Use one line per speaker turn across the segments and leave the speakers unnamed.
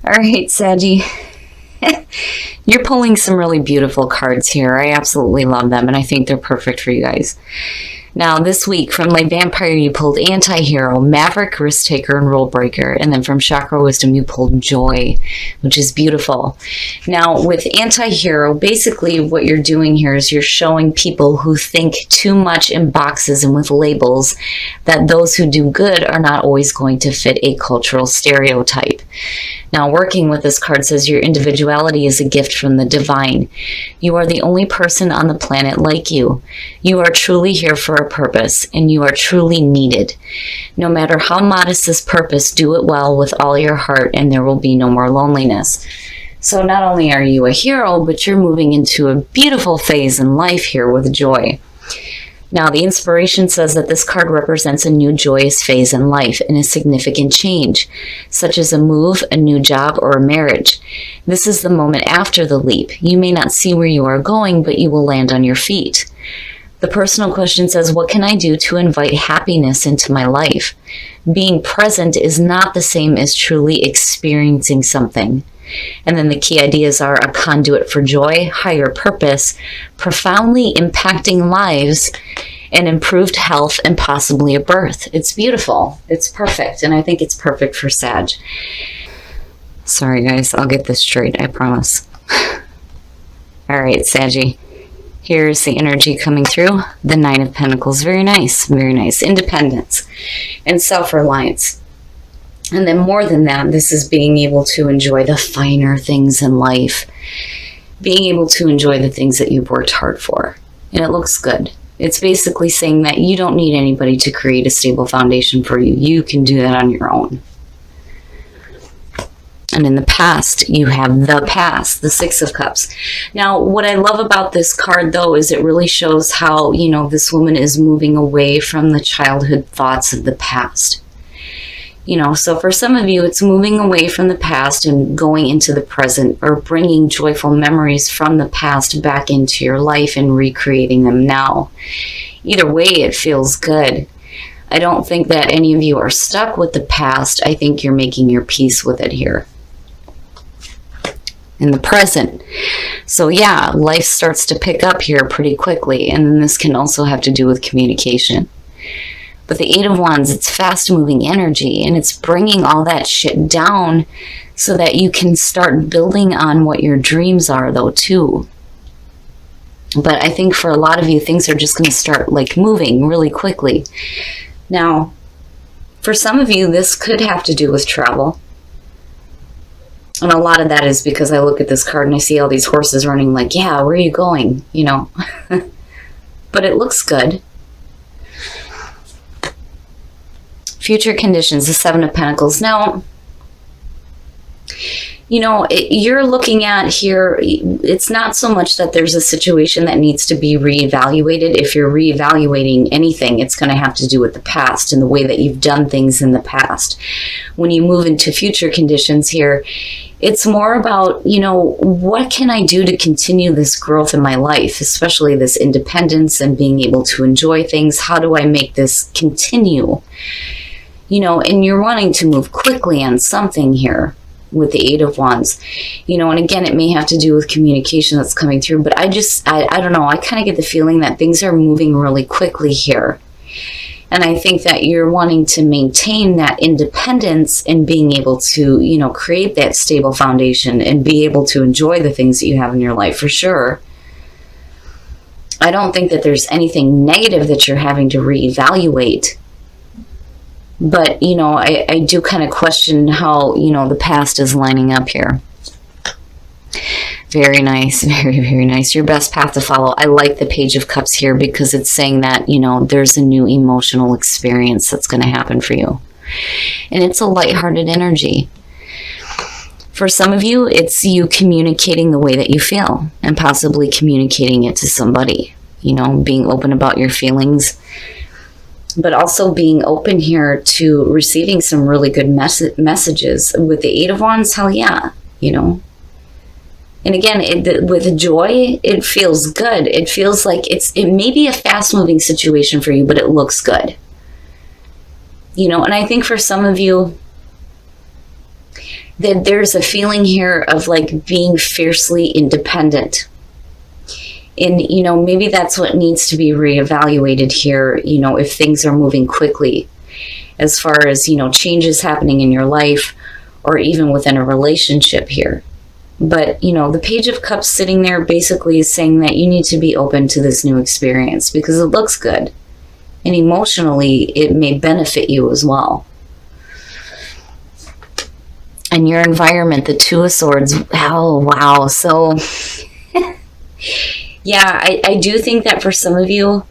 All right, Saggy. You're pulling some really beautiful cards here. I absolutely love them, and I think they're perfect for you guys. Now, this week, from Light Vampire, you pulled Anti-Hero, Maverick, Risk Taker, and Rule Breaker. And then from Chakra Wisdom, you pulled Joy, which is beautiful. Now, with Anti-Hero, basically what you're doing here is you're showing people who think too much in boxes and with labels that those who do good are not always going to fit a cultural stereotype. Now, working with this card says your individuality is a gift from the divine. You are the only person on the planet like you. You are truly here for a purpose, and you are truly needed. No matter how modest this purpose, do it well with all your heart, and there will be no more loneliness. So not only are you a hero, but you're moving into a beautiful phase in life here with joy. Now, the inspiration says that this card represents a new joyous phase in life and a significant change, such as a move, a new job, or a marriage. This is the moment after the leap. You may not see where you are going, but you will land on your feet. The personal question says, what can I do to invite happiness into my life? Being present is not the same as truly experiencing something. And then the key ideas are a conduit for joy, higher purpose, profoundly impacting lives, and improved health, and possibly a birth. It's beautiful. It's perfect. And I think it's perfect for Sag. Sorry, guys. I'll get this straight. I promise. All right, Saggy. Here's the energy coming through. The Nine of Pentacles. Very nice. Very nice. Independence and self-reliance. And then more than that, this is being able to enjoy the finer things in life. Being able to enjoy the things that you've worked hard for. And it looks good. It's basically saying that you don't need anybody to create a stable foundation for you. You can do that on your own. And in the past, you have the past, the Six of Cups. Now, what I love about this card, though, is it really shows how, this woman is moving away from the childhood thoughts of the past. So for some of you, it's moving away from the past and going into the present, or bringing joyful memories from the past back into your life and recreating them now. Either way, it feels good. I don't think that any of you are stuck with the past. I think you're making your peace with it here in the present. So yeah, life starts to pick up here pretty quickly. And then this can also have to do with communication. But the Eight of Wands, it's fast-moving energy, and it's bringing all that shit down so that you can start building on what your dreams are, though, too. But I think for a lot of you, things are just going to start, moving really quickly. Now, for some of you, this could have to do with travel. And a lot of that is because I look at this card and I see all these horses running yeah, where are you going? But it looks good. Future conditions, the Seven of Pentacles. Now, you're looking at here, it's not so much that there's a situation that needs to be reevaluated. If you're reevaluating anything, it's going to have to do with the past and the way that you've done things in the past. When you move into future conditions here, it's more about, what can I do to continue this growth in my life, especially this independence and being able to enjoy things. How do I make this continue? And you're wanting to move quickly on something here with the Eight of Wands. And again, it may have to do with communication that's coming through, but I don't know. I kind of get the feeling that things are moving really quickly here. And I think that you're wanting to maintain that independence and being able to, create that stable foundation and be able to enjoy the things that you have in your life for sure. I don't think that there's anything negative that you're having to reevaluate. But, I do kind of question how, the past is lining up here. Very nice. Very, very nice. Your best path to follow. I like the Page of Cups here because it's saying that, there's a new emotional experience that's going to happen for you. And it's a lighthearted energy. For some of you, it's you communicating the way that you feel and possibly communicating it to somebody, being open about your feelings. But also being open here to receiving some really good messages. With the Eight of Wands, hell yeah, And again, with joy, it feels good. It feels like it may be a fast-moving situation for you, but it looks good. And I think for some of you, that there's a feeling here of like being fiercely independent. And, you know, maybe that's what needs to be reevaluated here, you know, if things are moving quickly as far as, you know, changes happening in your life or even within a relationship here. But, you know, the Page of Cups sitting there basically is saying that you need to be open to this new experience because it looks good. And emotionally, it may benefit you as well. And your environment, the Two of Swords, oh, wow. So, yeah, I do think that for some of you,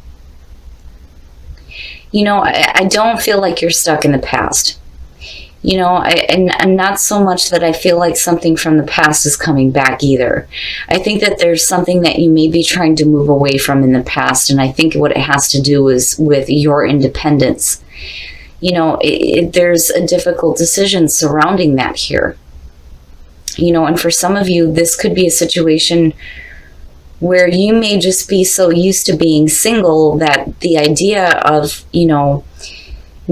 you know, I don't feel like you're stuck in the past. You know, and not so much that I feel like something from the past is coming back either. I think that there's something that you may be trying to move away from in the past, and I think what it has to do is with your independence. You know, there's a difficult decision surrounding that here. You know, and for some of you, this could be a situation where you may just be so used to being single that the idea of, you know,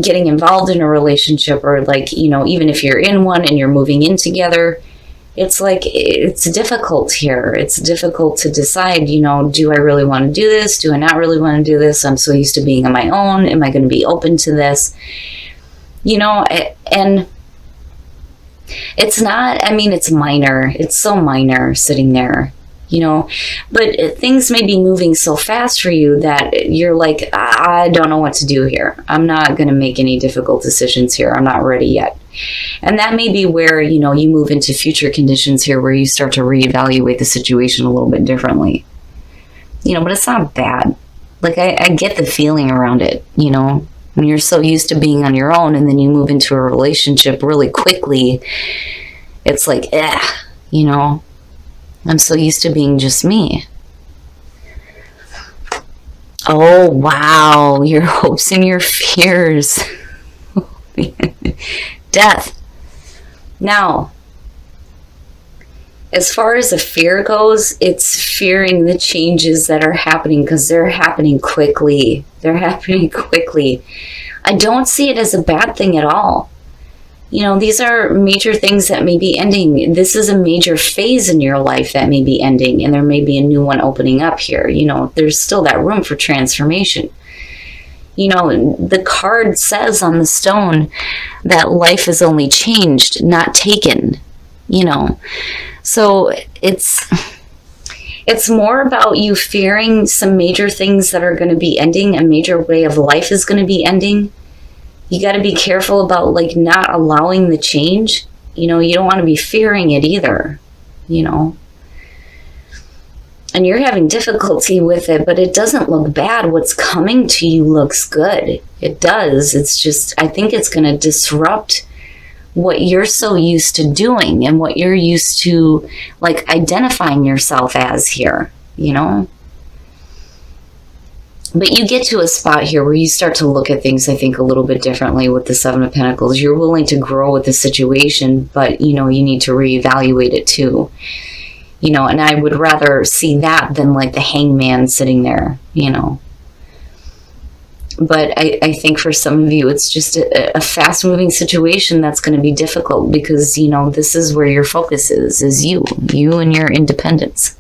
getting involved in a relationship, or like, you know, even if you're in one and you're moving in together, it's like, it's difficult here. It's difficult to decide, you know, do I really want to do this? Do I not really want to do this? I'm so used to being on my own. Am I going to be open to this? You know, and it's not, I mean, it's minor. It's so minor sitting there. You know, but things may be moving so fast for you that you're like, I don't know what to do here. I'm not going to make any difficult decisions here. I'm not ready yet. And that may be where, you know, you move into future conditions here where you start to reevaluate the situation a little bit differently. You know, but it's not bad. Like, I get the feeling around it, you know, when you're so used to being on your own and then you move into a relationship really quickly. It's like, you know. I'm so used to being just me. Oh, wow. Your hopes and your fears. Death. Now, as far as the fear goes, it's fearing the changes that are happening because they're happening quickly. They're happening quickly. I don't see it as a bad thing at all. You know, these are major things that may be ending. This is a major phase in your life that may be ending, and there may be a new one opening up here. You know, there's still that room for transformation. You know, the card says on the stone that life is only changed, not taken, you know. So it's more about you fearing some major things that are going to be ending. A major way of life is going to be ending. You got to be careful about like not allowing the change. You know, you don't want to be fearing it either, you know. And you're having difficulty with it, but it doesn't look bad. What's coming to you looks good. It does. It's just, I think it's going to disrupt what you're so used to doing and what you're used to like identifying yourself as here, you know. But you get to a spot here where you start to look at things, I think, a little bit differently with the Seven of Pentacles. You're willing to grow with the situation, but, you know, you need to reevaluate it too. You know, and I would rather see that than like the Hangman sitting there, you know. But I think for some of you, it's just a fast-moving situation that's going to be difficult because, you know, this is where your focus is you and your independence.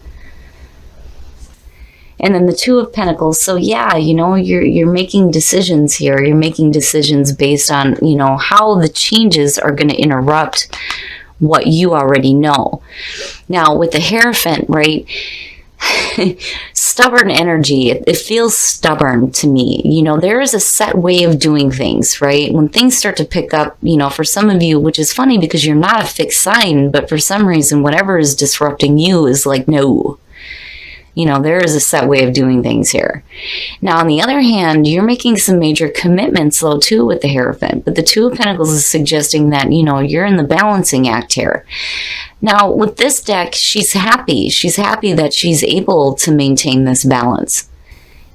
And then the Two of Pentacles. So yeah, you know, you're making decisions here. You're making decisions based on, you know, how the changes are going to interrupt what you already know. Now with the Hierophant, right? Stubborn energy. It feels stubborn to me. You know, there is a set way of doing things, right? When things start to pick up, you know, for some of you, which is funny because you're not a fixed sign, but for some reason, whatever is disrupting you is like, no. You know, there is a set way of doing things here. Now, on the other hand, you're making some major commitments, though, too, with the Hierophant. But the Two of Pentacles is suggesting that, you know, you're in the balancing act here. Now, with this deck, she's happy. She's happy that she's able to maintain this balance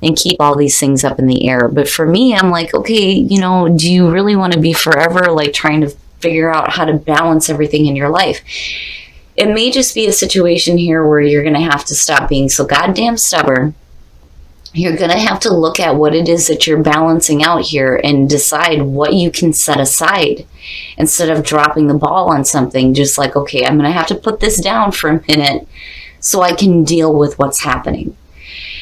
and keep all these things up in the air. But for me, I'm like, okay, you know, do you really want to be forever, like, trying to figure out how to balance everything in your life? It may just be a situation here where you're going to have to stop being so goddamn stubborn You're going to have to look at what it is that you're balancing out here and decide what you can set aside instead of dropping the ball on something. Just like, okay, I'm going to have to put this down for a minute so I can deal with what's happening.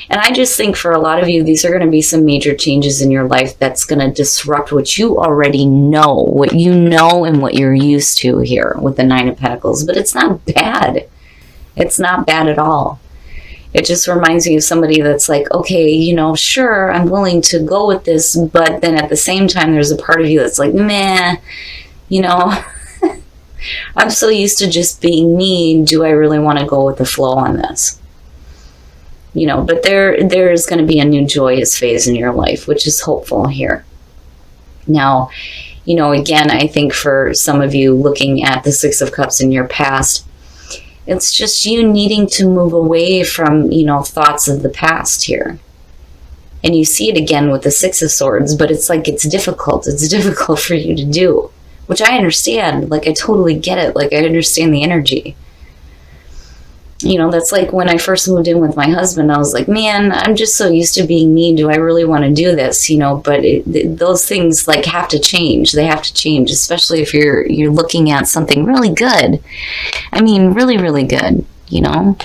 And I just think for a lot of you, these are going to be some major changes in your life that's going to disrupt what you already know, what you know and what you're used to here with the Nine of Pentacles. But it's not bad. It's not bad at all. It just reminds me of somebody that's like, okay, you know, sure, I'm willing to go with this, but then at the same time, there's a part of you that's like, meh, you know, I'm so used to just being me. Do I really want to go with the flow on this? You know, but there's going to be a new joyous phase in your life, which is hopeful here. Now, you know, again, I think for some of you looking at the Six of Cups in your past, it's just you needing to move away from, you know, thoughts of the past here. And you see it again with the Six of Swords, but it's like it's difficult. It's difficult for you to do, which I understand. Like, I totally get it. Like, I understand the energy. You know, that's like when I first moved in with my husband, I was like, man, I'm just so used to being me. Do I really want to do this? You know, but those things like have to change. They have to change, especially if you're looking at something really good. I mean, really, really good, you know?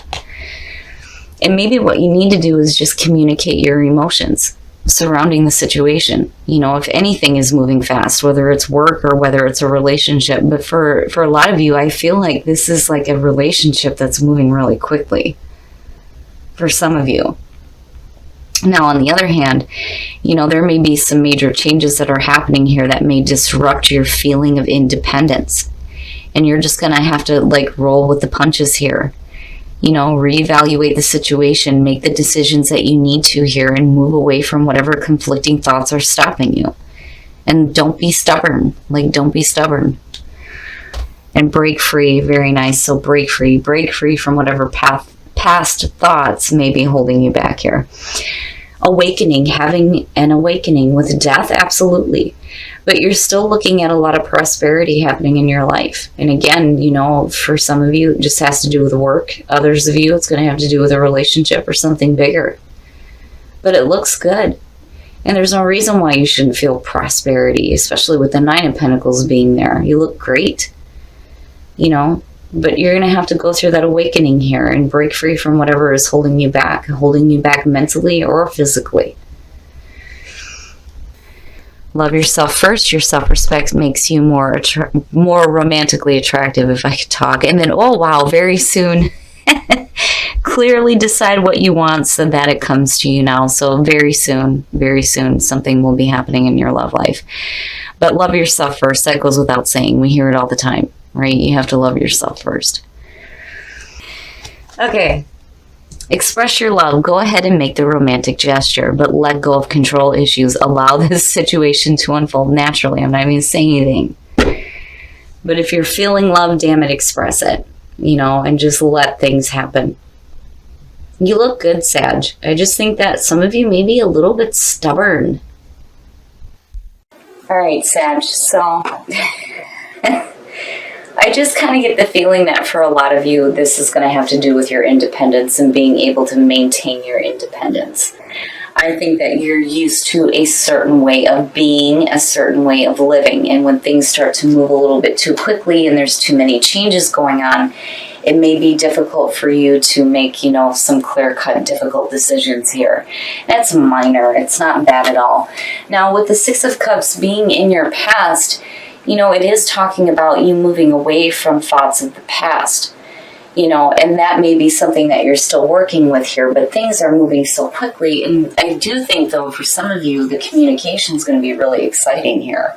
And maybe what you need to do is just communicate your emotions surrounding the situation. You know, if anything is moving fast, whether it's work or whether it's a relationship. But for a lot of you, I feel like this is like a relationship that's moving really quickly for some of you. Now, on the other hand, you know, there may be some major changes that are happening here that may disrupt your feeling of independence. And you're just going to have to like roll with the punches here. You know, reevaluate the situation, make the decisions that you need to here, and move away from whatever conflicting thoughts are stopping you. And don't be stubborn. Like, don't be stubborn. And break free. Very nice. So break free. Break free from whatever past thoughts may be holding you back here. Awakening. Having an awakening with death, absolutely. But you're still looking at a lot of prosperity happening in your life. And again, you know, for some of you, it just has to do with work. Others of you, it's going to have to do with a relationship or something bigger. But it looks good. And there's no reason why you shouldn't feel prosperity, especially with the Nine of Pentacles being there. You look great, you know, but you're going to have to go through that awakening here and break free from whatever is holding you back mentally or physically. Love yourself first. Your self-respect makes you more romantically attractive, if I could talk. And then, oh wow, very soon, clearly decide what you want so that it comes to you now. So very soon, something will be happening in your love life. But love yourself first. That goes without saying. We hear it all the time, right? You have to love yourself first. Okay. Express your love. Go ahead and make the romantic gesture, but let go of control issues. Allow this situation to unfold naturally. I'm not even saying anything. But if you're feeling love, damn it, express it. You know, and just let things happen. You look good, Sag. I just think that some of you may be a little bit stubborn. All right, Sag. So I just kind of get the feeling that for a lot of you, this is going to have to do with your independence and being able to maintain your independence. I think that you're used to a certain way of being, a certain way of living. And when things start to move a little bit too quickly and there's too many changes going on, it may be difficult for you to make, you know, some clear-cut, difficult decisions here. That's minor. It's not bad at all. Now, with the Six of Cups being in your past, you know, it is talking about you moving away from thoughts of the past, you know, and that may be something that you're still working with here, but things are moving so quickly. And I do think, though, for some of you, the communication is going to be really exciting here.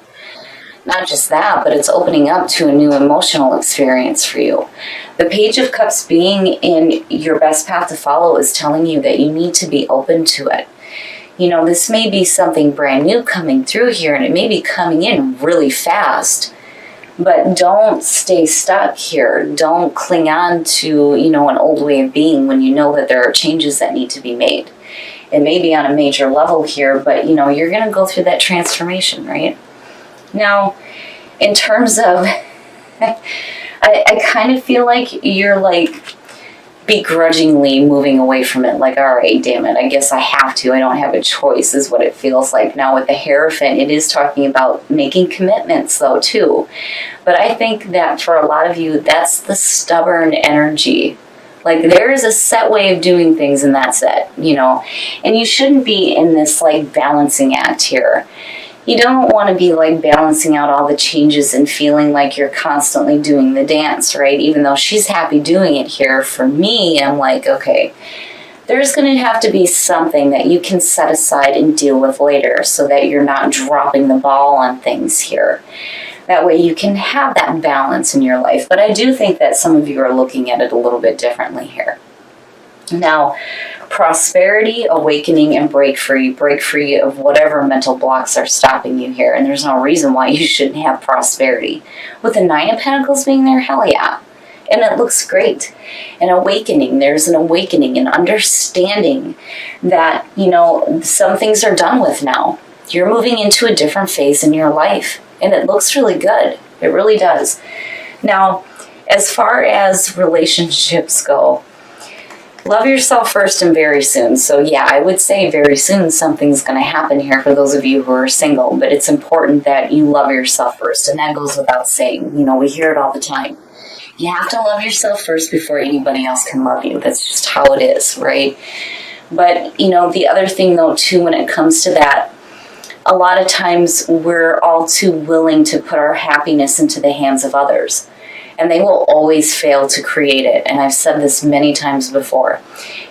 Not just that, but it's opening up to a new emotional experience for you. The Page of Cups being in your best path to follow is telling you that you need to be open to it. You know, this may be something brand new coming through here, and it may be coming in really fast, but don't stay stuck here. Don't cling on to, you know, an old way of being when you know that there are changes that need to be made. It may be on a major level here, but, you know, you're going to go through that transformation, right? Now, in terms of, I kind of feel like you're like, begrudgingly moving away from it, like, all right, damn it, I guess I have to, I don't have a choice, is what it feels like. Now with the Hierophant, it is talking about making commitments though too, but I think that for a lot of you, that's the stubborn energy. Like, there is a set way of doing things, and that's it, you know. And you shouldn't be in this like balancing act here. You don't want to be like balancing out all the changes and feeling like you're constantly doing the dance, right? Even though she's happy doing it here, for me, I'm like, okay, there's going to have to be something that you can set aside and deal with later so that you're not dropping the ball on things here. That way you can have that balance in your life. But I do think that some of you are looking at it a little bit differently here. Now, prosperity, awakening, and break free of whatever mental blocks are stopping you here. And there's no reason why you shouldn't have prosperity. With the Nine of Pentacles being there, hell yeah. And it looks great. An awakening, there's an awakening, an understanding that, you know, some things are done with now. You're moving into a different phase in your life. And it looks really good. It really does. Now, as far as relationships go, love yourself first and very soon. So yeah, I would say very soon something's going to happen here for those of you who are single. But it's important that you love yourself first. And that goes without saying. You know, we hear it all the time. You have to love yourself first before anybody else can love you. That's just how it is, right? But, you know, the other thing though too, when it comes to that, a lot of times we're all too willing to put our happiness into the hands of others. And they will always fail to create it. And I've said this many times before.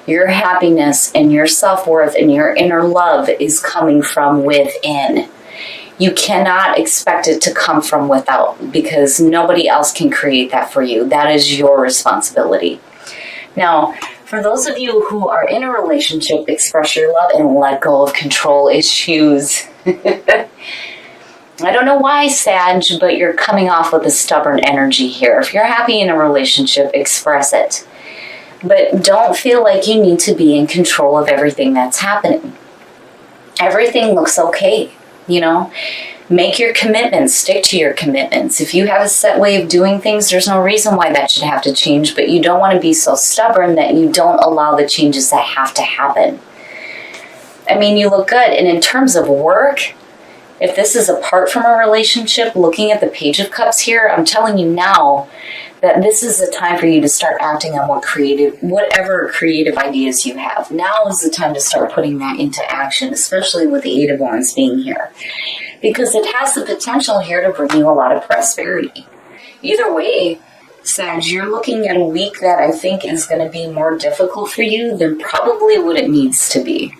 Your happiness and your self-worth and your inner love is coming from within. You cannot expect it to come from without, because nobody else can create that for you. That is your responsibility. Now, for those of you who are in a relationship, express your love and let go of control issues. I don't know why, Sag, but you're coming off with a stubborn energy here. If you're happy in a relationship, express it. But don't feel like you need to be in control of everything that's happening. Everything looks okay, you know. Make your commitments. Stick to your commitments. If you have a set way of doing things, there's no reason why that should have to change. But you don't want to be so stubborn that you don't allow the changes that have to happen. I mean, you look good. And in terms of work, if this is apart from a relationship, looking at the Page of Cups here, I'm telling you now that this is the time for you to start acting on whatever creative ideas you have. Now is the time to start putting that into action, especially with the Eight of Wands being here. Because it has the potential here to bring you a lot of prosperity. Either way, Sag, you're looking at a week that I think is going to be more difficult for you than probably what it needs to be.